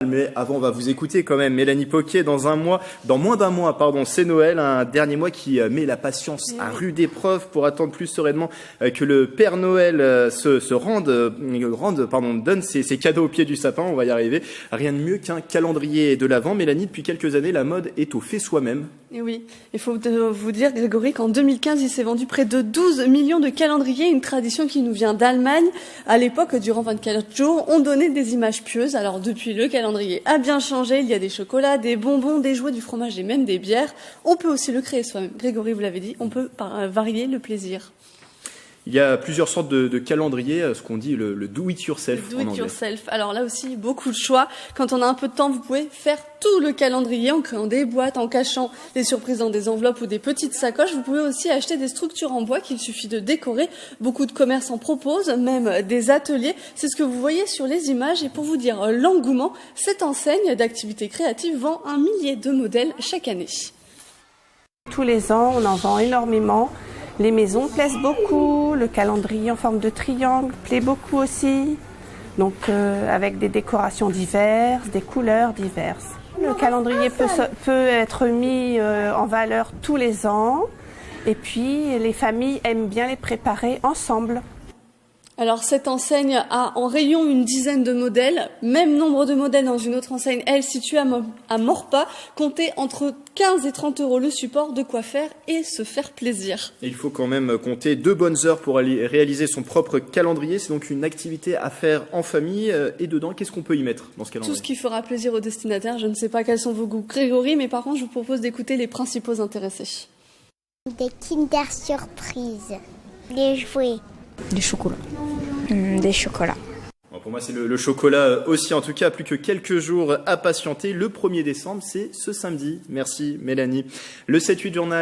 Mais avant, on va vous écouter quand même. Mélanie Poquet, dans moins d'un mois, c'est Noël, un dernier mois qui met la patience à rude épreuve pour attendre plus sereinement que le Père Noël donne ses cadeaux au pied du sapin. On va y arriver. Rien de mieux qu'un calendrier de l'Avent. Mélanie, depuis quelques années, la mode est au fait soi-même. Et oui, il faut vous dire, Grégory, qu'en 2015, il s'est vendu près de 12 millions de calendriers, une tradition qui nous vient d'Allemagne. À l'époque, durant 24 jours, on donnait des images pieuses. Alors depuis, le calendrier a bien changé. Il y a des chocolats, des bonbons, des jouets, du fromage et même des bières. On peut aussi le créer soi-même. Grégory, vous l'avez dit, on peut varier le plaisir. Il y a plusieurs sortes de calendriers, ce qu'on dit le do-it-yourself. Le do-it-yourself. Alors là aussi, beaucoup de choix. Quand on a un peu de temps, vous pouvez faire tout le calendrier en créant des boîtes, en cachant des surprises dans des enveloppes ou des petites sacoches. Vous pouvez aussi acheter des structures en bois qu'il suffit de décorer. Beaucoup de commerces en proposent, même des ateliers. C'est ce que vous voyez sur les images. Et pour vous dire l'engouement, cette enseigne d'activités créatives vend 1 millier de modèles chaque année. Tous les ans, on en vend énormément. Les maisons plaisent beaucoup, le calendrier en forme de triangle plaît beaucoup aussi, donc avec des décorations diverses, des couleurs diverses. Le calendrier peut être mis en valeur tous les ans et puis les familles aiment bien les préparer ensemble. Alors cette enseigne a en rayon une dizaine de modèles, même nombre de modèles dans une autre enseigne, elle située à Maurepas, comptez entre 15 et 30 euros le support, de quoi faire et se faire plaisir. Et il faut quand même compter 2 bonnes heures pour aller réaliser son propre calendrier, c'est donc une activité à faire en famille, et dedans, qu'est-ce qu'on peut y mettre dans ce calendrier? Tout ce qui fera plaisir aux destinataires, je ne sais pas quels sont vos goûts, Grégory, mais par contre je vous propose d'écouter les principaux intéressés. Des Kinder Surprise, des jouets. Du chocolat. Des chocolats. Bon, pour moi, c'est le chocolat aussi. En tout cas, plus que quelques jours à patienter. Le 1er décembre, c'est ce samedi. Merci, Mélanie. Le 7-8 journal.